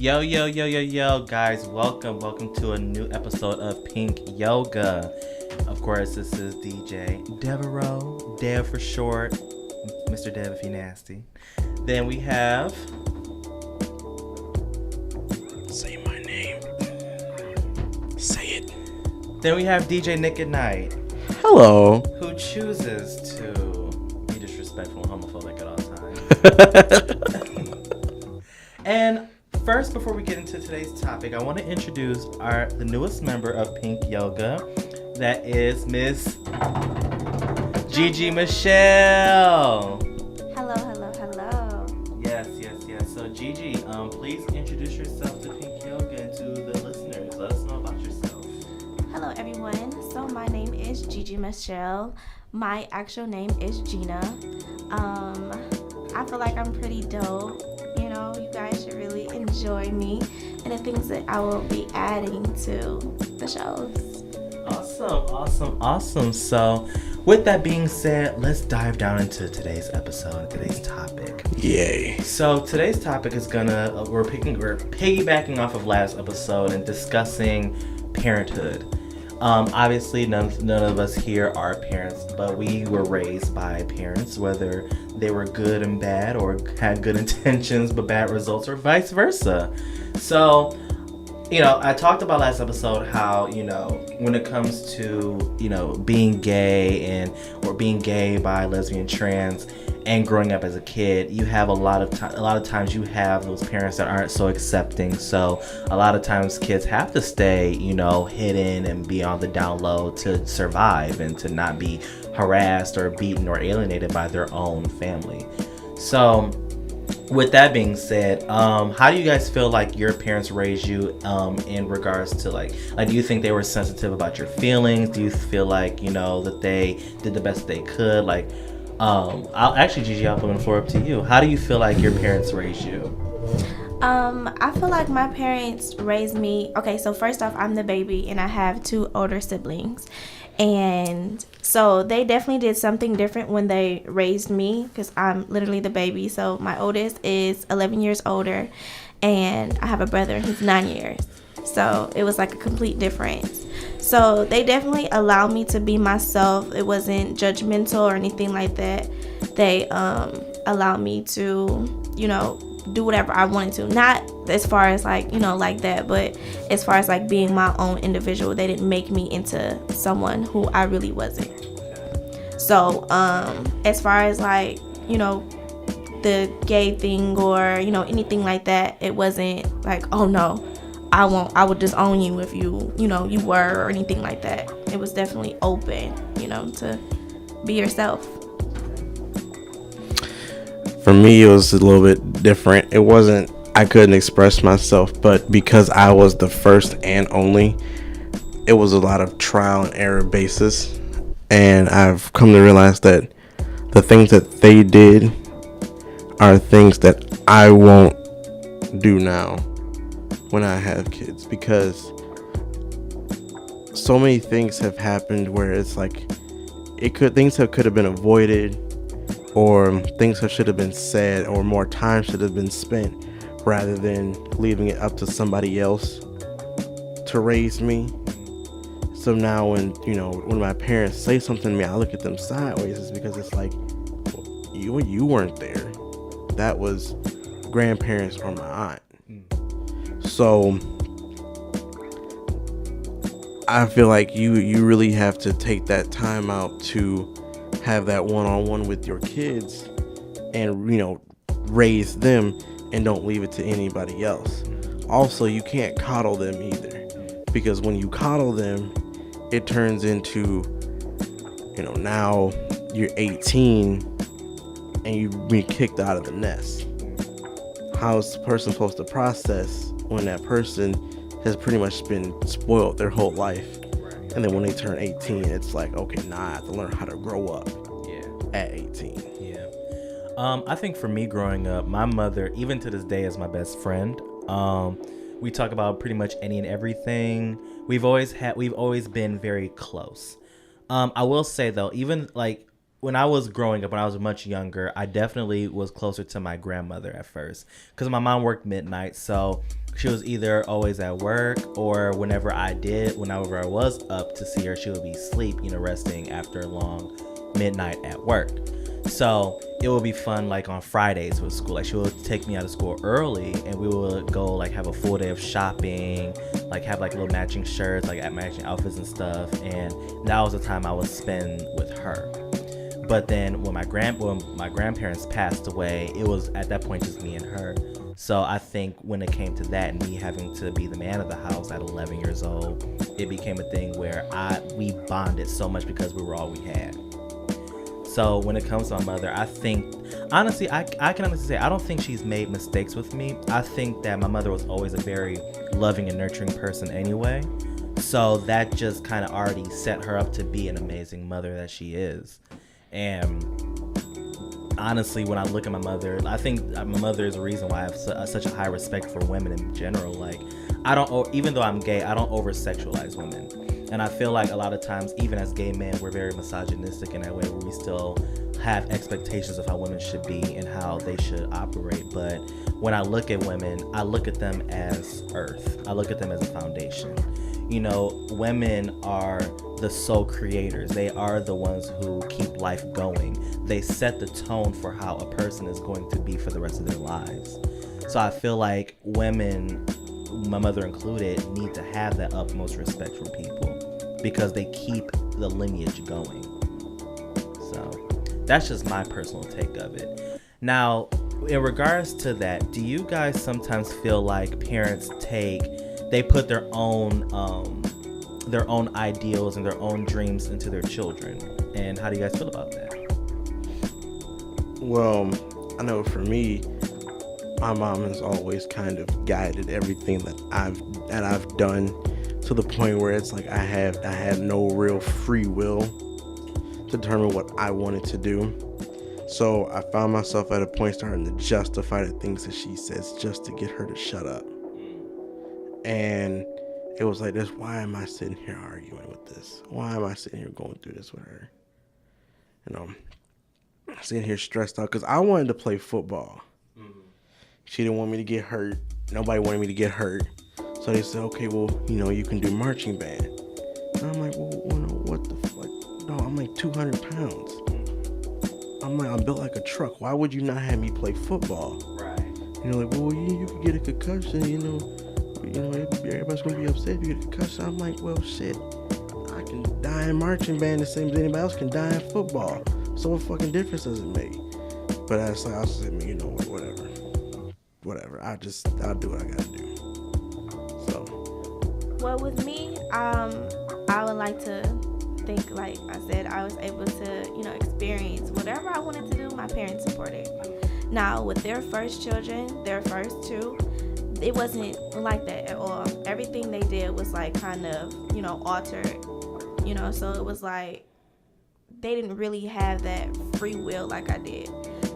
Yo, yo, yo, yo, yo, guys, welcome to a new episode of Pink Yoga. Of course, this is DJ Devereaux, Dev for short, Mr. Dev if you nasty. Then we have... Say my name. Say it. Then we have DJ Nick at Night, Hello. who chooses to be disrespectful and homophobic at all times. And first, before we get into today's topic, I want to introduce the newest member of Pink Yoga. That is Miss Gigi Michelle. Hello. Yes. So Gigi, please introduce yourself to Pink Yoga and to the listeners. Let us know about yourself. Hello, everyone. So my name is Gigi Michelle. My actual name is Gina. I feel like I'm pretty dope. You guys should really enjoy me and the things that I will be adding to the shows. Awesome. So, with that being said, let's dive down into today's episode, today's topic. Yay. So today's topic is we're piggybacking off of last episode and discussing parenthood. Obviously, none of us here are parents, but we were raised by parents, whether they were good and bad or had good intentions but bad results, or vice versa. So, I talked about last episode how, when it comes to, being gay or being gay, bi, lesbian, trans, and growing up as a kid, you have a lot of times you have those parents that aren't so accepting. So a lot of times kids have to stay, hidden and be on the down low to survive and to not be harassed or beaten or alienated by their own family. So with that being said, how do you guys feel like your parents raised you in regards to like do you think they were sensitive about your feelings? Do you feel like, that they did the best they could? Gigi, I'll put the floor up to you. How do you feel like your parents raised you? I feel like my parents raised me. Okay, so first off, I'm the baby and I have two older siblings. And so they definitely did something different when they raised me because I'm literally the baby. So my oldest is 11 years older and I have a brother who's 9 years. So it was like a complete difference. So they definitely allowed me to be myself. It wasn't judgmental or anything like that. They allowed me to, do whatever I wanted to. Not as far as like that, but as far as like being my own individual. They didn't make me into someone who I really wasn't. So as far as like, the gay thing or, anything like that, it wasn't like, oh no, I would disown you if you were or anything like that. It was definitely open, to be yourself. For me, it was a little bit different. It wasn't, I couldn't express myself, but because I was the first and only, it was a lot of trial and error basis. And I've come to realize that the things that they did are things that I won't do now when I have kids, because so many things have happened where it's like things could have been avoided, or things should have been said, or more time should have been spent rather than leaving it up to somebody else to raise me. So now when my parents say something to me, I look at them sideways. It's because it's like, well, you weren't there. That was grandparents or my aunt. So I feel like you really have to take that time out to have that one-on-one with your kids and raise them, and don't leave it to anybody else. Also, you can't coddle them either, because when you coddle them, it turns into now you're 18 and you've been kicked out of the nest. How is the person supposed to process when that person has pretty much been spoiled their whole life? And then when they turn 18, it's like, okay, now I have to learn how to grow up at 18. Yeah. I think for me growing up, my mother, even to this day, is my best friend. We talk about pretty much any and everything. We've always been very close. I will say though, even like when I was growing up, when I was much younger, I definitely was closer to my grandmother at first because my mom worked midnight, so she was either always at work or whenever I was up to see her, she would be asleep, resting after a long midnight at work. So it would be fun, like on Fridays with school. Like she would take me out of school early, and we would go like have a full day of shopping, like have like little matching shirts, like matching outfits and stuff. And that was the time I would spend with her. But then when my grandparents passed away, it was at that point just me and her. So I think when it came to that and me having to be the man of the house at 11 years old, it became a thing where we bonded so much because we were all we had. So when it comes to my mother, I think, honestly, I can honestly say I don't think she's made mistakes with me. I think that my mother was always a very loving and nurturing person anyway. So that just kind of already set her up to be an amazing mother that she is. And honestly, when I look at my mother, I think my mother is the reason why I have such a high respect for women in general. Like, even though I'm gay, I don't over-sexualize women. And I feel like a lot of times, even as gay men, we're very misogynistic in that way, where we still have expectations of how women should be and how they should operate. But when I look at women, I look at them as earth. I look at them as a foundation. Women are the sole creators. They are the ones who keep life going. They set the tone for how a person is going to be for the rest of their lives. So I feel like women, my mother included, need to have that utmost respect for people because they keep the lineage going. So that's just my personal take of it. Now, in regards to that, do you guys sometimes feel like parents put their own ideals and their own dreams into their children? And how do you guys feel about that? Well, I know for me, my mom has always kind of guided everything that I've done, to the point where it's like I had no real free will to determine what I wanted to do. So I found myself at a point starting to justify the things that she says just to get her to shut up. And it was like this: why am I sitting here arguing with this? Why am I sitting here going through this with her? Sitting here stressed out because I wanted to play football. She didn't want me to get hurt. Nobody wanted me to get hurt. So they said, okay, well, you can do marching band. And I'm like, well, what the fuck? No, I'm like 200 pounds. I'm built like a truck. Why would you not have me play football? Right. Like, well, you could get a concussion, everybody's going to be upset if you get a concussion. I'm like, well, shit, I can die in marching band the same as anybody else can die in football. So what fucking difference does it make? But I was like, whatever. I'll do what I gotta do. So. Well, with me, I would like to think, like I said, I was able to, experience whatever I wanted to do. My parents supported. Now, with their first children, their first two, it wasn't like that at all. Everything they did was like kind of, altered, so it was like they didn't really have that free will like I did.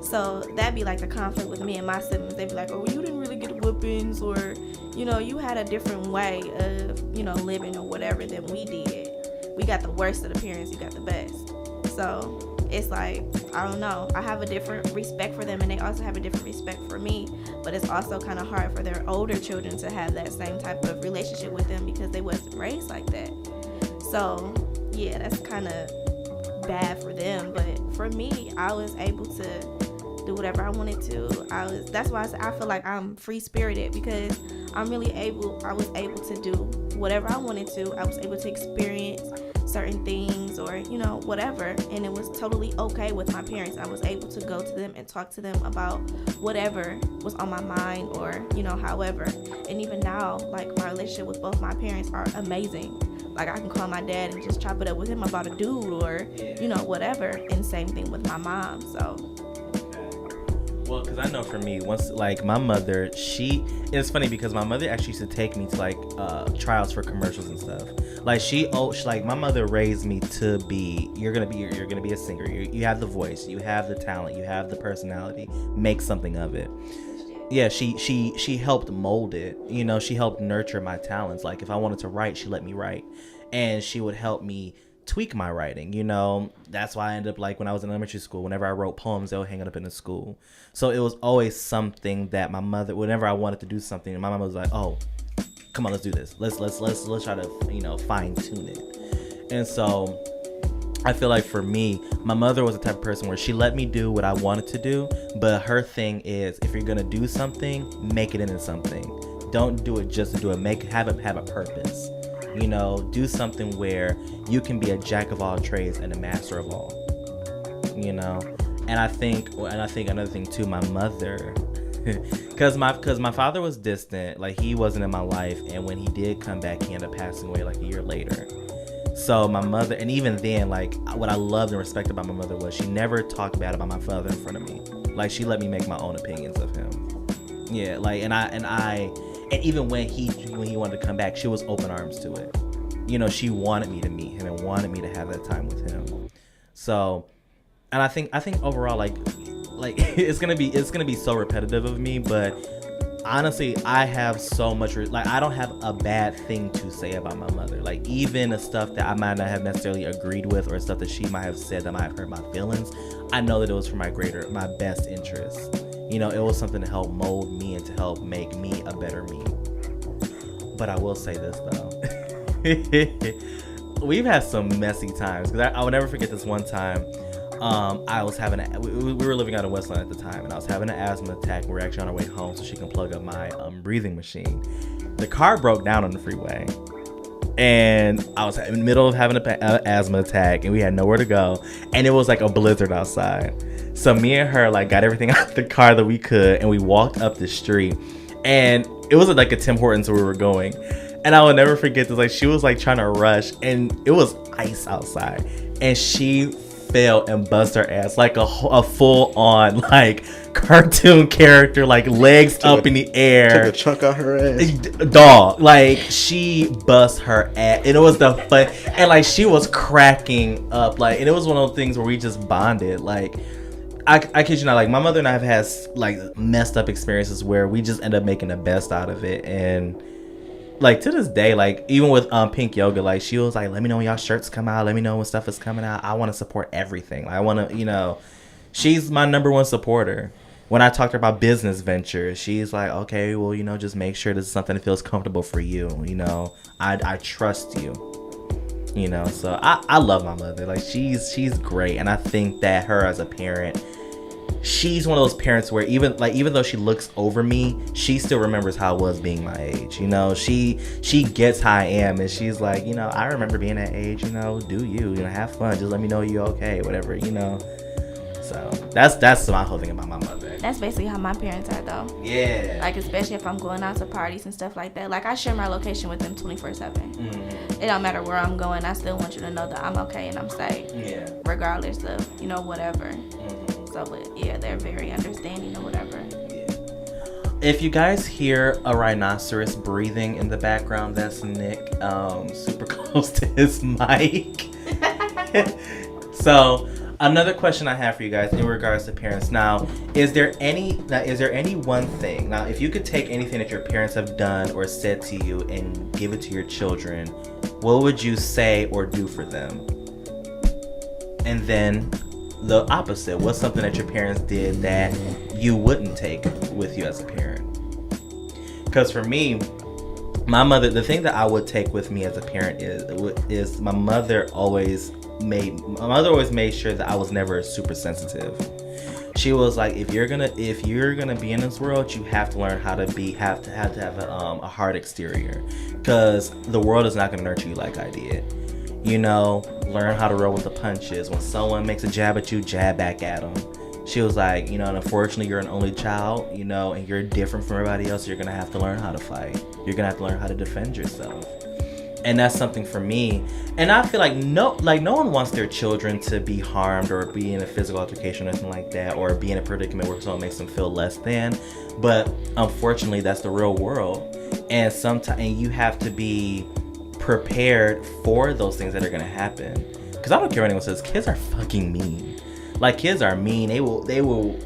So that'd be like the conflict with me and my siblings. They'd be like, oh, you didn't really get whoopings, or, you had a different way of, living or whatever than we did. We got the worst of the parents, you got the best. So it's like, I don't know. I have a different respect for them, and they also have a different respect for me. But it's also kind of hard for their older children to have that same type of relationship with them because they wasn't raised like that. So, yeah, that's kind of bad for them. But for me, I was able to do whatever I wanted to. That's why I feel like I'm free spirited, because I was able to do whatever I wanted to. I was able to experience certain things, or whatever, and it was totally okay with my parents. I was able to go to them and talk to them about whatever was on my mind, or however. And even now, like, my relationship with both my parents are amazing. Like, I can call my dad and just chop it up with him about a dude, or whatever. And same thing with my mom. So well, because I know for me, once, like, my mother, it's funny because my mother actually used to take me to, like, tryouts for commercials and stuff. Like, my mother raised me to be, you're gonna be a singer. You have the voice, you have the talent, you have the personality. Make something of it. Yeah, she helped mold it. She helped nurture my talents. Like, if I wanted to write, she let me write, and she would help me tweak my writing. That's why I ended up, like, when I was in elementary school, whenever I wrote poems, they would hang it up in the school. So it was always something that my mother, whenever I wanted to do something, my mom was like, oh, come on, let's do this. Let's try to, fine tune it. And so I feel like for me, my mother was the type of person where she let me do what I wanted to do, but her thing is, if you're gonna do something, make it into something. Don't do it just to do it. Have a purpose. Do something where you can be a jack of all trades and a master of all. And I think another thing too, my mother, because my father was distant, like he wasn't in my life, and when he did come back, he ended up passing away like a year later. So my mother, and even then, like, what I loved and respected about my mother was she never talked bad about my father in front of me. Like, she let me make my own opinions of him. Yeah, like, and even when he wanted to come back, she was open arms to it. She wanted me to meet him and wanted me to have that time with him. So, and I think overall, like it's gonna be so repetitive of me, but honestly, I have so much, I don't have a bad thing to say about my mother. Like, even the stuff that I might not have necessarily agreed with, or stuff that she might have said that might have hurt my feelings, I know that it was for my best interest. It was something to help mold me and to help make me a better me. But I will say this though. We've had some messy times, because I will never forget this one time. I was having we were living out in Westland at the time, and I was having an asthma attack. We were actually on our way home so she can plug up my breathing machine. The car broke down on the freeway, and I was in the middle of having an asthma attack, and we had nowhere to go, and it was like a blizzard outside. So me and her, like, got everything out of the car that we could, and we walked up the street, and it was like a Tim Hortons where we were going. And I will never forget this. Like, she was like trying to rush, and it was ice outside, and she fell and bust her ass like a full on, like, cartoon character, like legs up in the air. Took a chunk out her ass. Dog, like, she bust her ass, and it was the fun, and like she was cracking up, like, and it was one of those things where we just bonded. Like, I kid you not, like, my mother and I have had like messed up experiences where we just end up making the best out of it. And like, to this day, like, even with Pink Yoga, like, she was like, let me know when y'all shirts come out, let me know when stuff is coming out. I want to support everything. I want to, she's my number one supporter. When I talk to her about business ventures, she's like, okay, well, just make sure this is something that feels comfortable for you. I trust you. So I love my mother. Like, she's great. And I think that her as a parent, she's one of those parents where even though she looks over me, she still remembers how it was being my age. She gets how I am, and she's like, I remember being that age. Do you have fun? Just let me know you're okay, whatever. So that's my whole thing about my mother. That's basically how my parents are, though. Yeah. Like, especially if I'm going out to parties and stuff like that. Like, I share my location with them 24/7. Mm-hmm. It don't matter where I'm going. I still want you to know that I'm okay and I'm safe. Yeah. Regardless of whatever. Mm-hmm. So, but yeah, they're very understanding or whatever. Yeah. If you guys hear a rhinoceros breathing in the background, that's Nick, super close to his mic. So, another question I have for you guys in regards to parents. Now, is there any one thing? Now, if you could take anything that your parents have done or said to you and give it to your children, what would you say or do for them? And then the opposite. What's something that your parents did that you wouldn't take with you as a parent? Because for me, my mother, the thing that I would take with me as a parent is my mother always made sure that I was never super sensitive. She was like, if you're gonna be in this world, you have to learn how to have a hard exterior, because the world is not gonna nurture you like I did. Learn how to roll with the punches. When someone makes a jab at you, jab back at them. She was like, and unfortunately, you're an only child, and you're different from everybody else. You're gonna have to learn how to fight. You're gonna have to learn how to defend yourself. And that's something for me. And I feel like no one wants their children to be harmed or be in a physical altercation or anything like that, or be in a predicament where someone makes them feel less than. But unfortunately, that's the real world. And sometimes you have to be prepared for those things that are going to happen. Because I don't care what anyone says, kids are fucking mean. Like, kids are mean. They will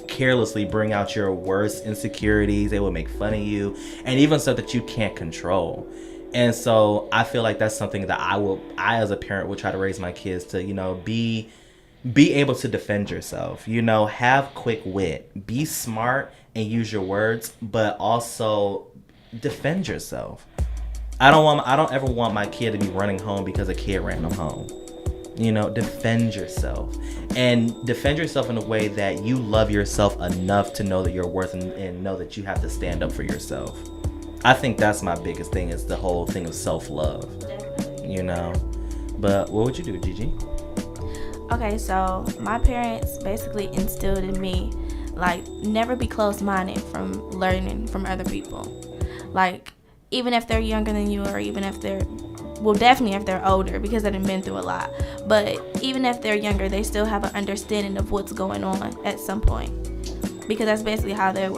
carelessly bring out your worst insecurities. They will make fun of you. And even stuff that you can't control. And so I feel like that's something that I as a parent would try to raise my kids to, be able to defend yourself, have quick wit, be smart and use your words, but also defend yourself. I don't ever want my kid to be running home because a kid ran them home. Defend yourself, and defend yourself in a way that you love yourself enough to know that you're worth and know that you have to stand up for yourself. I think that's my biggest thing, is the whole thing of self-love. But what would you do, Gigi? Okay, so my parents basically instilled in me, like, never be closed-minded from learning from other people. Like, even if they're younger than you, or even if they're, well, definitely if they're older, because they've been through a lot. But even if they're younger, they still have an understanding of what's going on at some point. Because that's basically how they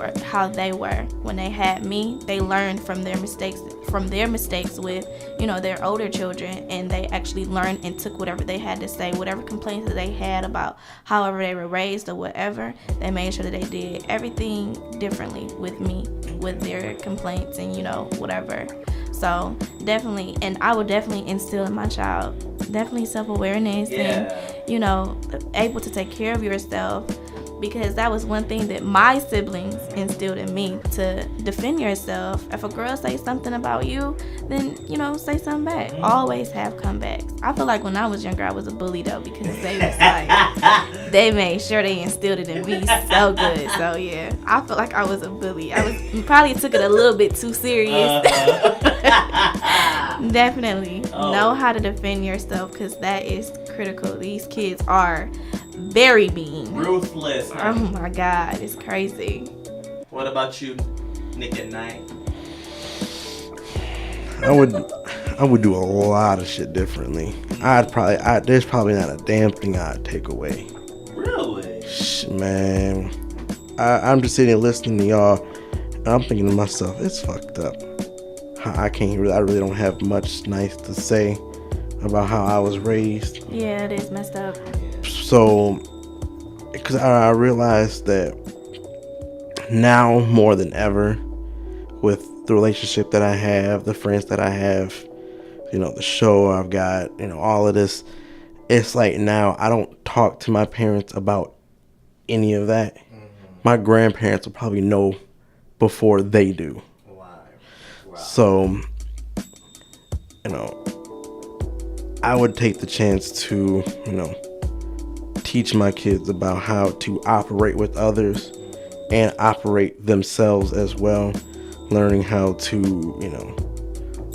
were when they had me. They learned from their mistakes with, their older children, and they actually learned and took whatever they had to say, whatever complaints that they had about however they were raised or whatever. They made sure that they did everything differently with me, with their complaints and whatever. So definitely, and I would definitely instill in my child definitely self-awareness and able to take care of yourself. Because that was one thing that my siblings instilled in me, to defend yourself. If a girl says something about you, then, say something back. Always have comebacks. I feel like when I was younger, I was a bully, though, because they was like, they made sure they instilled it in me so good. So, yeah, I feel like I was a bully. Probably took it a little bit too serious. Definitely. Know how to defend yourself, because that is critical. These kids are very mean. Ruthless. Oh my God, it's crazy. What about you, Nick at Night? I would do a lot of shit differently. There's probably not a damn thing I'd take away. Really? Man, I'm just sitting here listening to y'all, and I'm thinking to myself, it's fucked up. I really don't have much nice to say about how I was raised. Yeah, it is messed up. So, because I realized that now more than ever, with the relationship that I have, the friends that I have, the show I've got, all of this, it's like now I don't talk to my parents about any of that. Mm-hmm. My grandparents will probably know before they do. Wow. So, I would take the chance to, teach my kids about how to operate with others and operate themselves as well. Learning how to,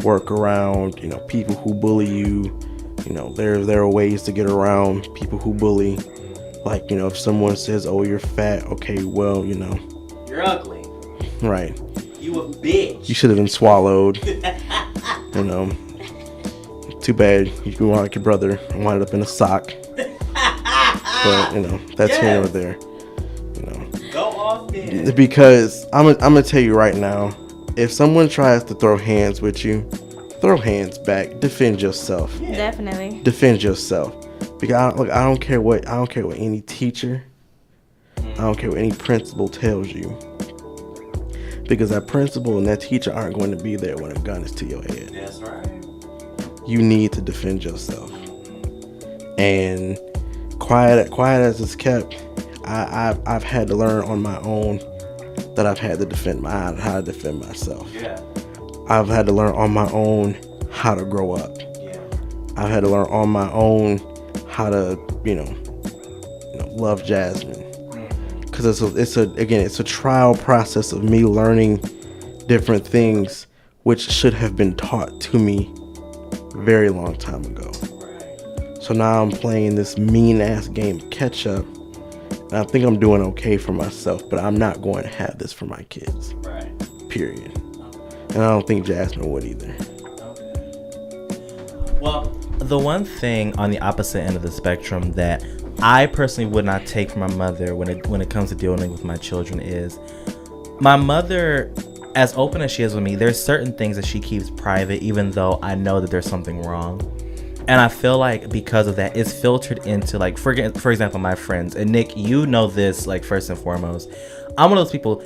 work around, people who bully you. There are ways to get around people who bully. Like, if someone says, "Oh, you're fat," okay, well, you're ugly. Right. You a bitch. You should have been swallowed. Too bad you were like your brother and wound up in a sock. But that's here or there. Go off there. Because I'm gonna tell you right now, if someone tries to throw hands with you, throw hands back. Defend yourself. Yeah. Definitely. Defend yourself. Because I don't care what any teacher, I don't care what any principal tells you. Because that principal and that teacher aren't going to be there when a gun is to your head. That's right. You need to defend yourself. And quiet as it's kept, I've had to learn on my own that I've had to how to defend myself. Yeah. I've had to learn on my own how to grow up. Yeah. I've had to learn on my own how to, love Jasmine. Because it's a trial process of me learning different things which should have been taught to me very long time ago. Right. So now I'm playing this mean ass game of catch up, and I think I'm doing okay for myself, but I'm not going to have this for my kids. Right. Period. Okay. And I don't think Jasmine would either. Okay. Well, the one thing on the opposite end of the spectrum that I personally would not take from my mother when it comes to dealing with my children is my mother, as open as she is with me, there's certain things that she keeps private, even though I know that there's something wrong. And I feel like because of that, it's filtered into like, for example, my friends. And Nick, you know this, like, first and foremost. I'm one of those people.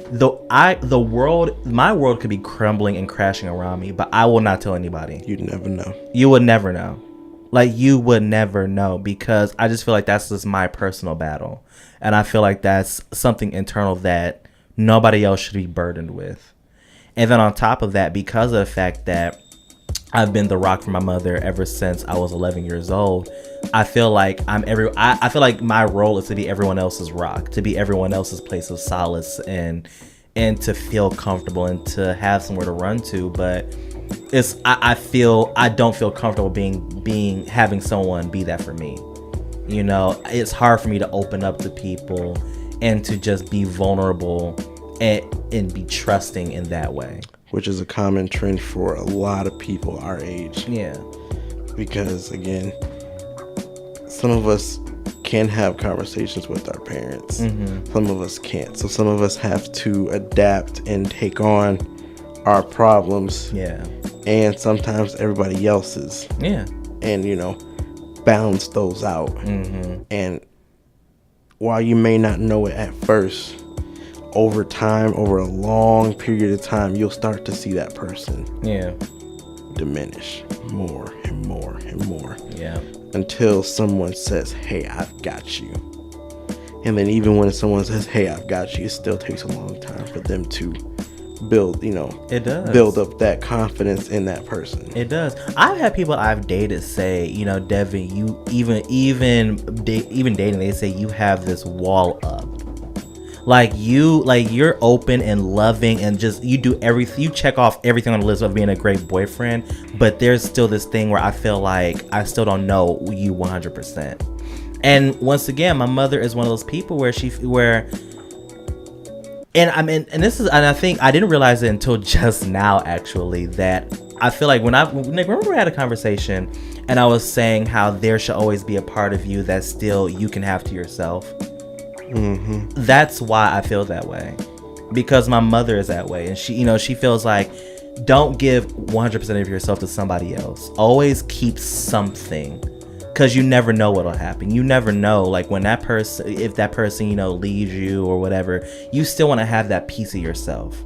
My world could be crumbling and crashing around me, but I will not tell anybody. You'd never know. You would never know. Like, you would never know, because I just feel like that's just my personal battle. And I feel like that's something internal that nobody else should be burdened with. And then on top of that, because of the fact that I've been the rock for my mother ever since I was 11 years old, I feel like I feel like my role is to be everyone else's rock, to be everyone else's place of solace, and to feel comfortable and to have somewhere to run to. But I don't feel comfortable having someone be that for me. You know, it's hard for me to open up to people and to just be vulnerable and be trusting in that way. Which is a common trend for a lot of people our age. Yeah. Because, again, some of us can have conversations with our parents. Mm-hmm. Some of us can't. So some of us have to adapt and take on our problems. Yeah. And sometimes everybody else's. Yeah. And, you know, balance those out. Mm-hmm. And while you may not know it at first, over time, over a long period of time, you'll start to see that person diminish more and more and more. Yeah. Until someone says, hey, I've got you. And then even when someone says, hey, I've got you, it still takes a long time for them to build, it does build up that confidence in that person. It does. I've had people I've dated say, Devin, you even dating, they say you have this wall up. You're open and loving and just, you do everything, you check off everything on the list of being a great boyfriend, but there's still this thing where I feel like I still don't know you 100%. And once again, my mother is one of those people I think I didn't realize it until just now, actually, that I feel like remember we had a conversation and I was saying how there should always be a part of you that still you can have to yourself. Mm-hmm. That's why I feel that way, because my mother is that way, and she feels like, don't give 100% of yourself to somebody else. Always keep something, because you never know what'll happen. You never know, like, when if that person leaves you or whatever, you still want to have that piece of yourself.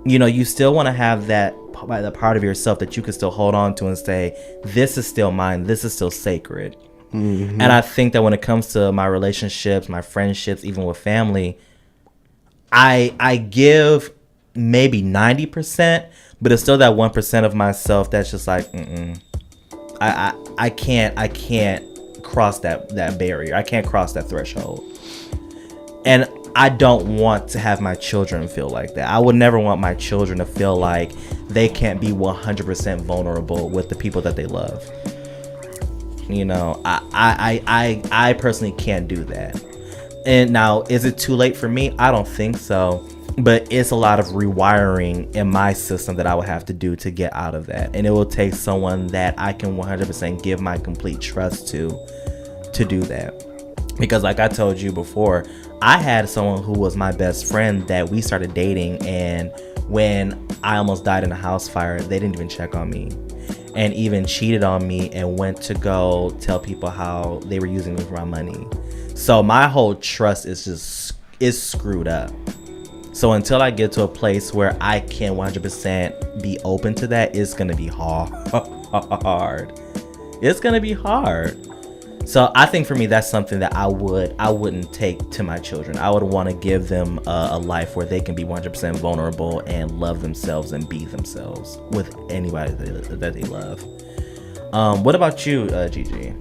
You still want to have the part of yourself that you can still hold on to and say, this is still mine, this is still sacred. Mm-hmm. And I think that when it comes to my relationships, my friendships, even with family, I give maybe 90%, but it's still that 1% of myself that's just like, I can't cross that barrier. I can't cross that threshold. And I don't want to have my children feel like that. I would never want my children to feel like they can't be 100% vulnerable with the people that they love. I personally can't do that. And now, is it too late for me? I don't think so. But it's a lot of rewiring in my system that I would have to do to get out of that. And it will take someone that I can 100% give my complete trust to do that. Because like I told you before, I had someone who was my best friend that we started dating. And when I almost died in a house fire, they didn't even check on me. And even cheated on me and went to go tell people how they were using me for my money. So my whole trust is screwed up. So until I get to a place where I can 100% be open to that, it's going to be hard. It's going to be hard. So I think for me, that's something that I wouldn't take to my children. I would want to give them a life where they can be 100% vulnerable and love themselves and be themselves with anybody that they love. What about you, Gigi?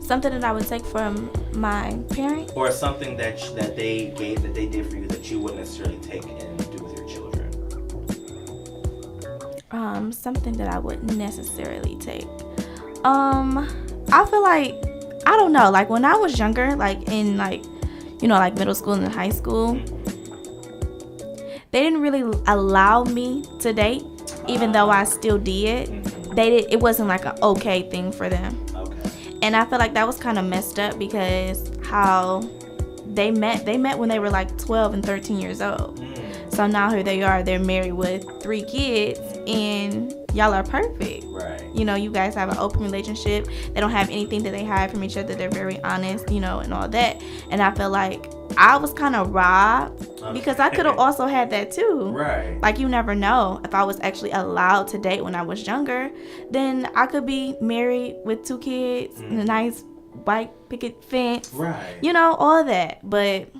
Something that I would take from my parents, or something that they did for you that you wouldn't necessarily take and do with your children. Something that I wouldn't necessarily take. I feel like, I don't know, like when I was younger, like in like middle school and high school, they didn't really allow me to date, even though I still did. It wasn't like an okay thing for them. And I feel like that was kind of messed up, because how they met when they were like 12 and 13 years old. So now here they are, they're married with 3 kids, and y'all are perfect. Right. You know, you guys have an open relationship. They don't have anything that they hide from each other. They're very honest, you know, and all that. And I feel like I was kind of robbed because I could have also had that too. Right. Like, you never know. If I was actually allowed to date when I was younger, then I could be married with 2 kids and a nice white picket fence. Right. You know, all that. But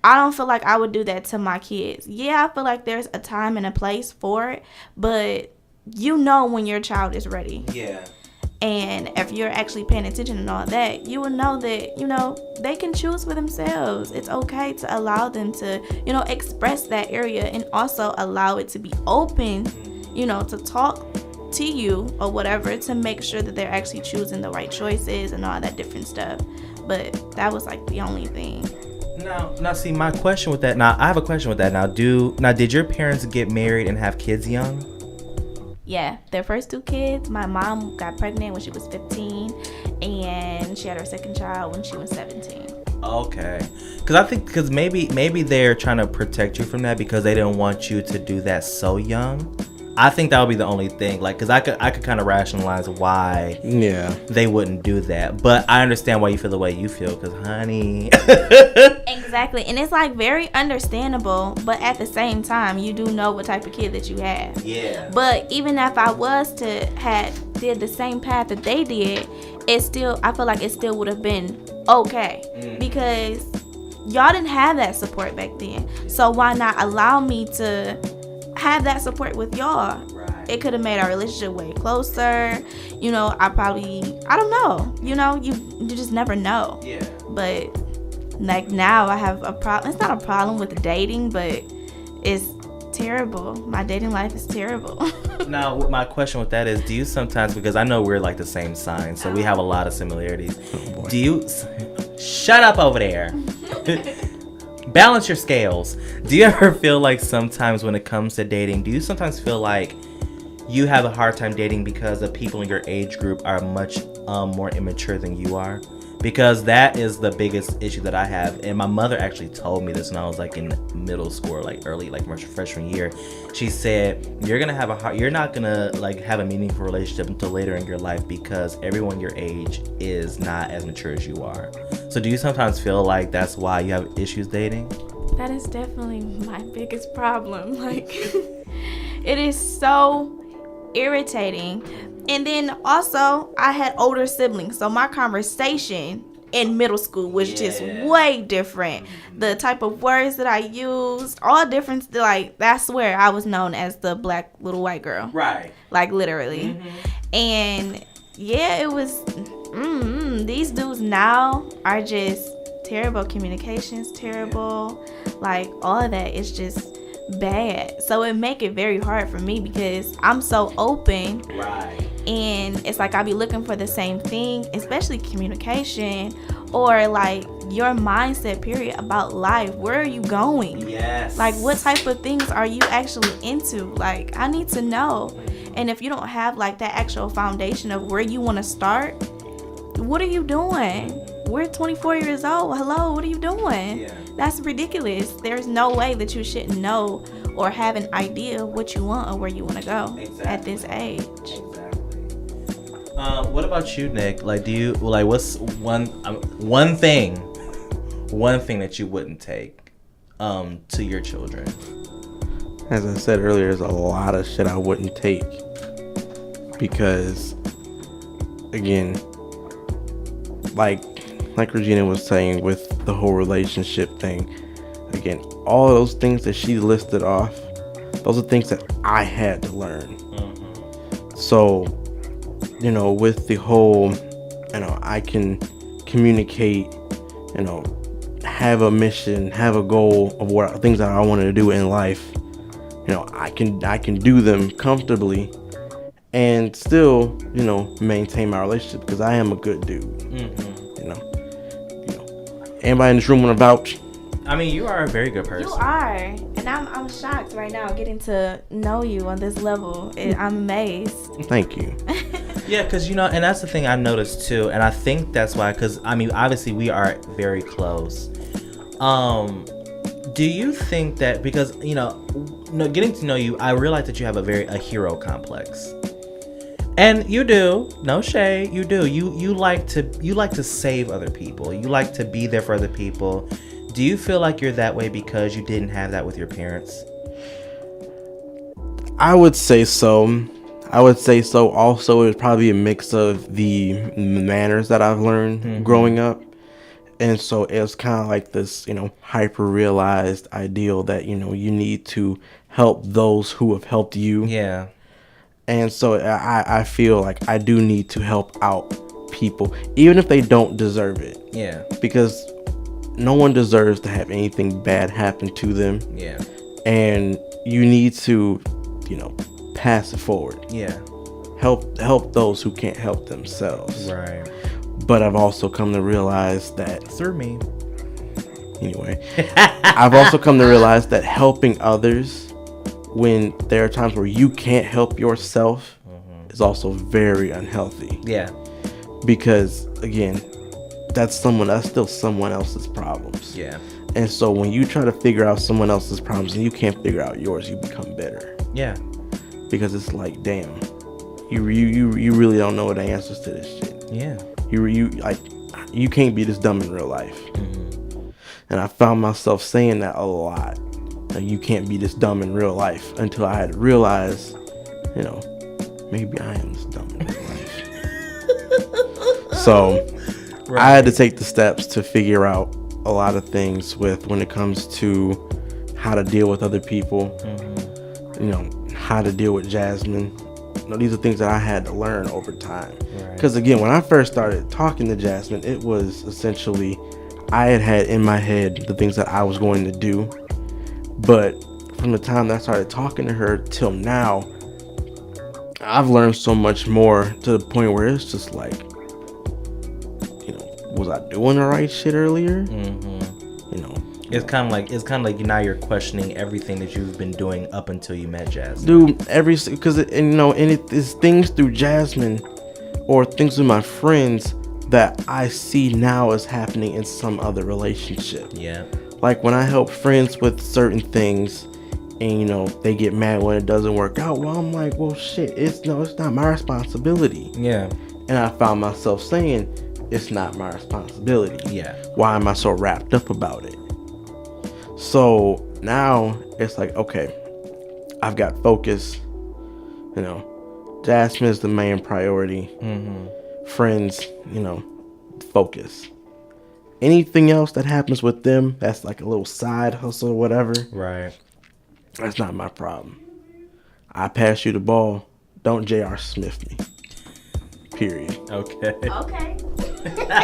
I don't feel like I would do that to my kids. Yeah, I feel like there's a time and a place for it, but you know when your child is ready. Yeah. And if you're actually paying attention and all that, you will know that, you know, they can choose for themselves. It's okay to allow them to, you know, express that area and also allow it to be open, you know, to talk to you or whatever, to make sure that they're actually choosing the right choices and all that different stuff. But that was like the only thing. Now, see, my question with that. Now, I have a question with that. Now, did your parents get married and have kids young? Yeah, their first 2 kids. My mom got pregnant when she was 15, and she had her second child when she was 17. Okay, because maybe they're trying to protect you from that because they didn't want you to do that so young. I think that would be the only thing, like, because I could kind of rationalize why they wouldn't do that, but I understand why you feel the way you feel, because honey. Exactly, and it's like very understandable, but at the same time, you do know what type of kid that you have. Yeah. But even if I was to did the same path that they did, I feel like it still would have been okay, because y'all didn't have that support back then. So why not allow me to have that support with y'all? Right. It could have made our relationship way closer. You know, I don't know. You know, you just never know. Yeah. But like now I have a problem. It's not a problem with dating, but it's terrible. My dating life is terrible. Now, my question with that is, do you sometimes, because I know we're like the same sign, so we have a lot of similarities. Do you shut up over there? Balance your scales. Do you ever feel like sometimes when it comes to dating, do you sometimes feel like you have a hard time dating because the people in your age group are much more immature than you are? Because that is the biggest issue that I have. And my mother actually told me this when I was like in middle school, or like early, like my freshman year. She said, you're not gonna like have a meaningful relationship until later in your life because everyone your age is not as mature as you are. So do you sometimes feel like that's why you have issues dating? That is definitely my biggest problem. Like, it is so irritating. And then also, I had older siblings, so my conversation in middle school was just way different. The type of words that I used, all different. Like, that's where I was known as the black little white girl. Right. Like, literally. And yeah, it was. These dudes now are just terrible. Communications terrible. Like, all of that is just bad. So it make it very hard for me because I'm so open. Right. And it's like I be looking for the same thing, especially communication or like your mindset period about life. Where are you going? Yes. Like, what type of things are you actually into? Like, I need to know. And if you don't have like that actual foundation of where you want to start, what are you doing? We're 24 years old. Hello, what are you doing? Yeah. That's ridiculous. There's no way that you shouldn't know or have an idea of what you want or where you want to go at this age. Exactly. What about you, Nick? Like, do you like what's one thing that you wouldn't take to your children? As I said earlier, there's a lot of shit I wouldn't take because, again, like Regina was saying with the whole relationship thing, again, all of those things that she listed off, those are things that I had to learn. So, with the whole, I can communicate, have a mission, have a goal of what things that I want to do in life. I can do them comfortably and still, maintain my relationship because I am a good dude. Anybody in this room want to vouch? I mean, you are a very good person. You are, and I'm shocked right now getting to know you on this level. I'm amazed. Thank you. Yeah, because and that's the thing I noticed too, and I think that's why. Because I mean, obviously we are very close. Do you think that because getting to know you, I realize that you have a hero complex, and you do. No shade, you do. You like to save other people. You like to be there for other people. Do you feel like you're that way because you didn't have that with your parents? I would say so. Also, it was probably a mix of the manners that I've learned growing up. And so it was kind of like this, hyper realized ideal that, you need to help those who have helped you. Yeah. And so I feel like I do need to help out people, even if they don't deserve it. Yeah. Because no one deserves to have anything bad happen to them. Yeah. And you need to, pass it forward. Yeah. Help those who can't help themselves. Right. But I've also come to realize that through me. Anyway, I've also come to realize that helping others when there are times where you can't help yourself is also very unhealthy. Yeah. Because again, that's still someone else's problems. Yeah. And so when you try to figure out someone else's problems and you can't figure out yours, you become bitter. Yeah. Because it's like, damn, you really don't know the answers to this shit. Yeah. You can't be this dumb in real life. And I found myself saying that a lot. Like, you can't be this dumb in real life, until I had to realize, maybe I am this dumb in real life. So right. I had to take the steps to figure out a lot of things when it comes to how to deal with other people, how to deal with Jasmine. These are things that I had to learn over time. Because again, when I first started talking to Jasmine, it was essentially I had in my head the things that I was going to do. But from the time that I started talking to her till now, I've learned so much more, to the point where it's just like, was I doing the right shit earlier? It's kind of like now you're questioning everything that you've been doing up until you met Jasmine. Dude, because it's things through Jasmine or things with my friends that I see now is happening in some other relationship. Yeah. Like when I help friends with certain things and they get mad when it doesn't work out, well, I'm like, well, shit, it's not my responsibility. Yeah. And I found myself saying, it's not my responsibility. Yeah. Why am I so wrapped up about it? So now it's like, okay, I've got focus. Jasmine is the main priority. Friends, focus. Anything else that happens with them, that's like a little side hustle or whatever. Right. That's not my problem. I pass you the ball. Don't J.R. Smith me. Period. Okay. Okay.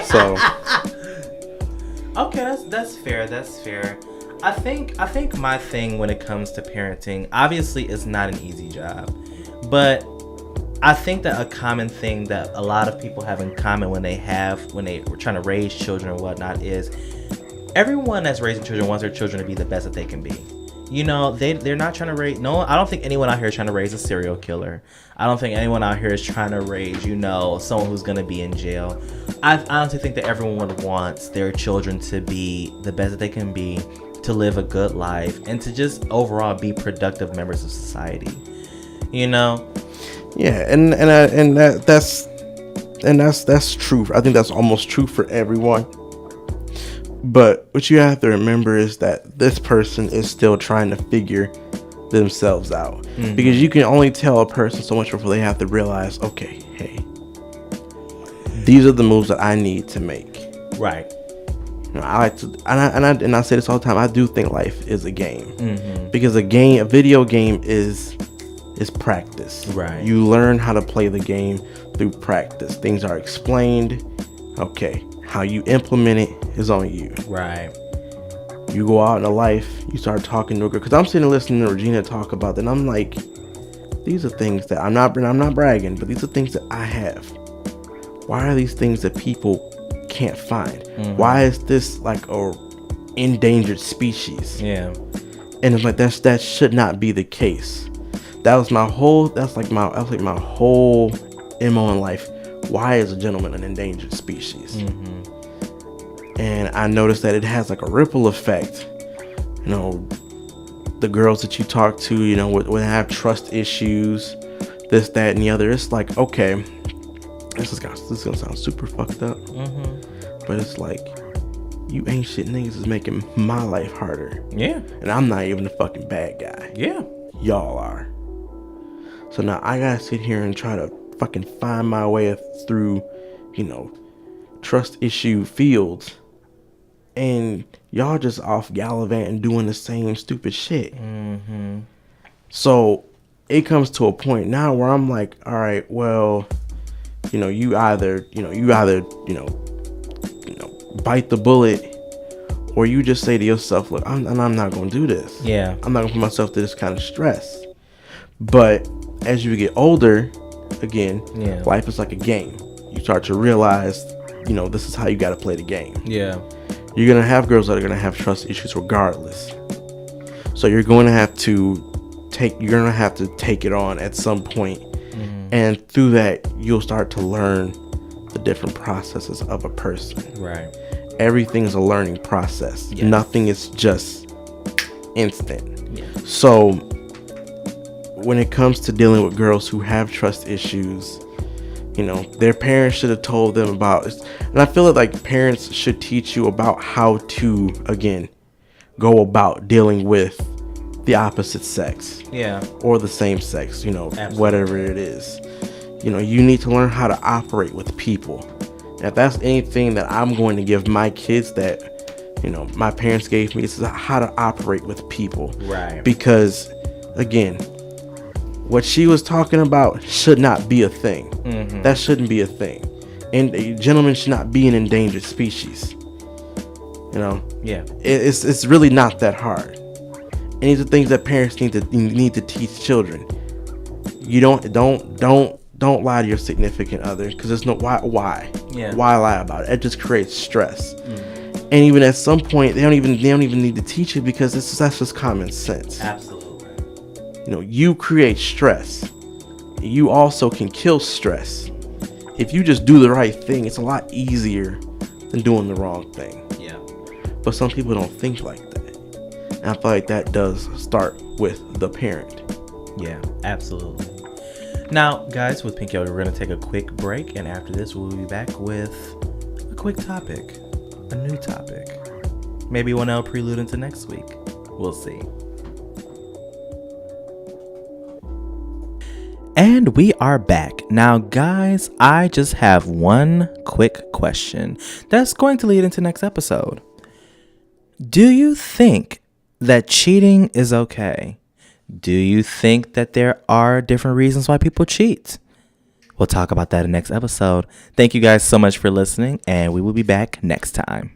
So. Okay, that's fair. That's fair. I think my thing when it comes to parenting, obviously it's not an easy job, but I think that a common thing that a lot of people have in common when they were trying to raise children or whatnot is everyone that's raising children wants their children to be the best that they can be. They're not trying to raise. No, I don't think anyone out here is trying to raise a serial killer. I don't think anyone out here is trying to raise, someone who's going to be in jail. I honestly think that everyone wants their children to be the best that they can be, to live a good life, and to just overall be productive members of society. Yeah, and that's true. I think that's almost true for everyone. But what you have to remember is that this person is still trying to figure themselves out. Because you can only tell a person so much before they have to realize, okay, hey, these are the moves that I need to make. Right. I like to, and I say this all the time. I do think life is a game, because a video game is practice. Right. You learn how to play the game through practice. Things are explained. Okay, how you implement it is on you. Right. You go out in life, you start talking to a girl, because I'm sitting and listening to Regina talk about that, and I'm like, these are things that I'm not bragging, but these are things that I have. Why are these things that people can't find? Why is this like a endangered species? Yeah. And it's like that should not be the case. That was my whole MO in life. Why is a gentleman an endangered species? And I noticed that it has like a ripple effect. you know, the girls that you talk to, you know, would have trust issues, this, that, and the other. It's like, okay, this is gonna sound super fucked up, but it's like, you ain't shit niggas is making my life harder. Yeah. And I'm not even the fucking bad guy. Yeah. Y'all are. So now I gotta sit here and try to fucking find my way through, you know, trust issue fields. And y'all just off gallivanting doing the same stupid shit. So it comes to a point now where I'm like, all right, well, you know, you either bite the bullet, or you just say to yourself, look, I'm not gonna do this. Yeah. I'm not gonna put myself to this kind of stress. But as you get older, again, life is like a game. You start to realize, you know, this is how you got to play the game. Yeah. You're gonna have girls that are gonna have trust issues regardless. So you're going to have to take it on at some point. And through that, you'll start to learn the different processes of a person. Right. Everything's a learning process. Yes. Nothing is just instant. Yeah. So when it comes to dealing with girls who have trust issues, you know, their parents should have told them about it. And I feel like parents should teach you about how to, again, go about dealing with the opposite sex. Yeah. Or the same sex, you know, Absolutely. whatever it is. You know, you need to learn how to operate with people. And if that's anything that I'm going to give my kids that, you know, my parents gave me, it's how to operate with people. Right. Because, again, what she was talking about should not be a thing. That shouldn't be a thing. And a gentleman should not be an endangered species. You know? Yeah. It's really not that hard. And these are things that parents need to teach children. You don't lie to your significant other, because there's no why. Yeah. Why lie about it? It just creates stress. And even at some point, they don't even need to teach it, because that's just common sense. Absolutely. You know, you create stress. You also can kill stress. If you just do the right thing, it's a lot easier than doing the wrong thing. Yeah. But some people don't think like that. And I feel like that does start with the parent. Yeah, absolutely. Now, guys, with Pink Yoga, we're going to take a quick break. And after this, we'll be back with a quick topic. A new topic. Maybe one I'll prelude into next week. We'll see. And we are back. Now, guys, I just have one quick question that's going to lead into next episode. Do you think that cheating is okay? Do you think that there are different reasons why people cheat? We'll talk about that in next episode. Thank you guys so much for listening, and we will be back next time.